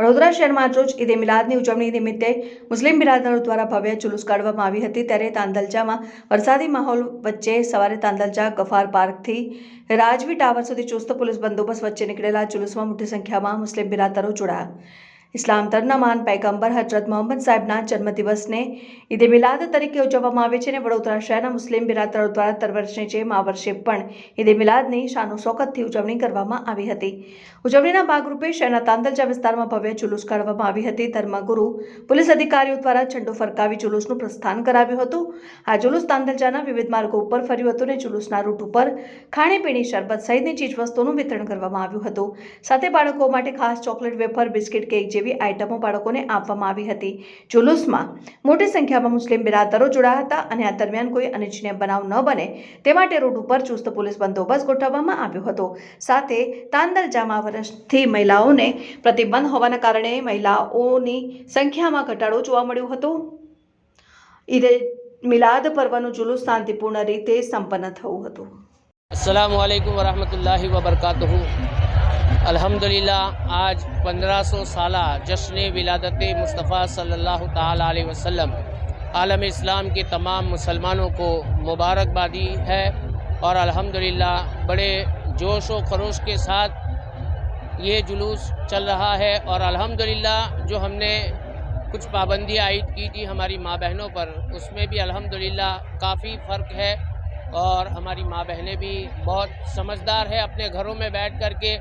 વડોદરા શહેરમાં રોજ ઈદે મિલાદની ઉજવણી નિમિત્તે મુસ્લિમ બિરાદરો દ્વારા ભવ્ય જુલુસ કાઢવામાં આવી હતી। ત્યારે તાંદલજામાં વરસાદી માહોલ વચ્ચે સવારે તાંદલજા ગફાર પાર્કથી રાજવી ટાવર સુધી ચુસ્ત પોલીસ બંદોબસ્ત વચ્ચે નીકળેલા જુલુસમાં મોટી સંખ્યામાં મુસ્લિમ બિરાદરો જોડાયા। ઇસ્લામ ધર્મના મહાન પૈગંબર હજરત મોહમ્મદ સાહેબના જન્મદિવસને ઈદે મિલાદ તરીકે ઉજવવામાં આવે છે અને વડોદરા શહેરના મુસ્લિમ બિરાદરો દ્વારા દર વર્ષની જેમ આ વર્ષે પણ ઈદે મિલાદની શાનો-શૌકતથી ઉજવણી કરવામાં આવી હતી। ઉજવણીના ભાગરૂપે શહેરના તાંદલજા વિસ્તારમાં ભવ્ય જુલુસ કાઢવામાં આવી હતી। ધર્મગુરુ પોલીસ અધિકારીઓ દ્વારા ઝંડો ફરકાવી જુલુસનું પ્રસ્થાન કરાવ્યું હતું। આ જુલુસ તાંદલજાના વિવિધ માર્ગો ઉપર ફર્યું હતું અને જુલુસના રૂટ ઉપર ખાણીપીણી શરબત સહિતની ચીજવસ્તુઓનું વિતરણ કરવામાં આવ્યું હતું। સાથે બાળકો માટે ખાસ ચોકલેટ, વેફર, બિસ્કિટ, કેક જેવી આઇટમો બાળકોને આપવામાં આવી હતી। જુલુસમાં મોટી સંખ્યામાં મુસ્લિમ બિરાદરો જોડાયા હતા અને આ દરમિયાન કોઈ અનિચ્છનીય બનાવ ન બને તે માટે રોડ ઉપર ચુસ્ત પોલીસ બંદોબસ્ત ગોઠવવામાં આવ્યો હતો। સાથે તાંદલજામાં વર્ષથી મહિલાઓને પ્રતિબંધ હોવાના કારણે મહિલાઓની સંખ્યામાં ઘટાડો જોવા મળ્યો હતો। ઈદે મિલાદ પર્વનું જુલુસ શાંતિપૂર્ણ રીતે સંપન્ન થયું હતું। अस्सलामु अलैकुम वरहमतुल्लाहि वबरकातुहू। अल्हम्दुलिल्लाह आज 1500 साला जश्न विलादत मुस्तफ़ा सल्लल्लाहु ताला अलैहि वसल्लम आलम इस्लाम के तमाम मुसलमानों को मुबारकबादी है और अल्हम्दुलिल्लाह बड़े जोश व खरोश के साथ ये जुलूस चल रहा है और अल्हम्दुलिल्लाह जो हमने कुछ पाबंदियाँ आयद की थी हमारी माँ बहनों पर, उसमें भी अल्हम्दुलिल्लाह काफ़ी फ़र्क है और हमारी माँ बहनें भी बहुत समझदार है, अपने घरों में बैठ कर के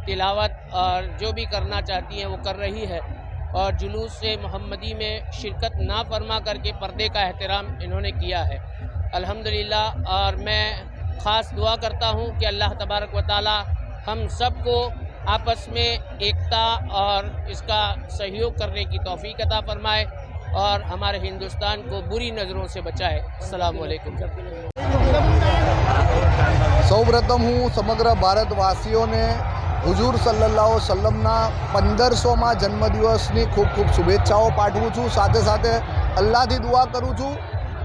तिलावत और जो भी करना चाहती हैं वो कर रही है और जुलूस से मोहम्मदी में शिरकत ना फरमा करके पर्दे का एहतराम इन्होंने किया है अल्हम्दुलिल्लाह। और मैं ख़ास दुआ करता हूँ कि अल्लाह तबारक व ताला हम सबको आपस में एकता और इसका सहयोग करने की तौफीक अता फरमाए और हमारे हिंदुस्तान को बुरी नज़रों से बचाए। अस्सलामु अलैकुम। સૌપ્રથમ હું સમગ્ર ભારતવાસીઓને હુજૂર સલ્લલ્લાહુ સલ્લમના 1500માં જન્મદિવસની ખૂબ ખૂબ શુભેચ્છાઓ પાઠવું છું। સાથે સાથે અલ્લાહથી દુઆ કરું છું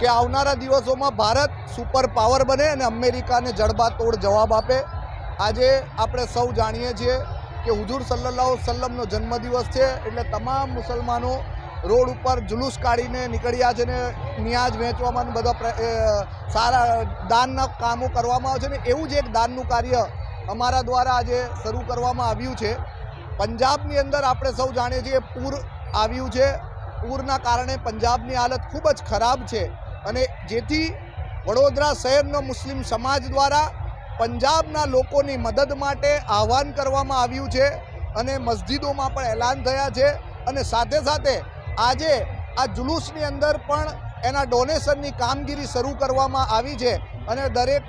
કે આવનારા દિવસોમાં ભારત સુપર પાવર બને અને અમેરિકાને જડબાતોડ જવાબ આપે। આજે આપણે સૌ જાણીએ છીએ કે હુજૂર સલ્લલ્લાહુ સલ્લમનો જન્મદિવસ છે એટલે તમામ મુસલમાનો રોડ ઉપર જુલુસ કાઢીને નીકળ્યા છે ને નિયાજ વહેંચવામાં બધા સારા દાનના કામો કરવામાં આવે છે ને એવું જ એક દાનનું કાર્ય અમારા દ્વારા આજે શરૂ કરવામાં આવ્યું છે। પંજાબની અંદર આપણે સૌ જાણીએ છીએ પૂર આવ્યું છે। પૂરના કારણે પંજાબની હાલત ખૂબ જ ખરાબ છે અને જેથી વડોદરા શહેરનો મુસ્લિમ સમાજ દ્વારા પંજાબના લોકોની મદદ માટે આહ્વાન કરવામાં આવ્યું છે અને મસ્જિદોમાં પણ એલાન થયા છે અને સાથે સાથે આજે આ જુલુસની અંદર પણ એના ડોનેશનની કામગીરી શરૂ કરવામાં આવી છે અને દરેક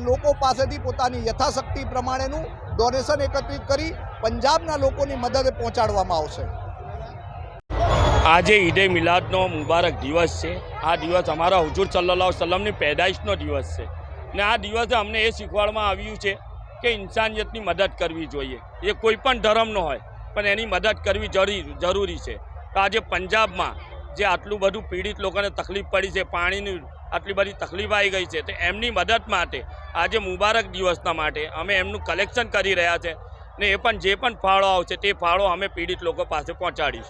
લોકો પાસેથી પોતાની યથાશક્તિ પ્રમાણેનું ડોનેશન એકત્રિત કરી પંજાબના લોકોની મદદ પહોંચાડવામાં આવશે। આજે ઈદે મિલાદનો મુબારક દિવસ છે। આ દિવસ અમારા હુજૂર સલ્લલ્લાહુ સલ્લમની પેદાઈશનો દિવસ છે ને આ દિવસે અમને એ શીખવાડવામાં આવ્યું છે કે ઇન્સાનિયતની મદદ કરવી જોઈએ। એ કોઈ પણ ધર્મનો હોય પણ એની મદદ કરવી જરૂરી છે। તો આજે પંજાબમાં જે આટલું બધું પીડિત લોકોને તકલીફ પડી છે, પાણીની આટલી બધી તકલીફ આવી ગઈ છે, તો એમની મદદ માટે આજે મુબારક દિવસના માટે અમે એમનું કલેક્શન કરી રહ્યા છે ને એ પણ જે પણ ફાળો આવશે તે ફાળો અમે પીડિત લોકો પાસે પહોંચાડીશું।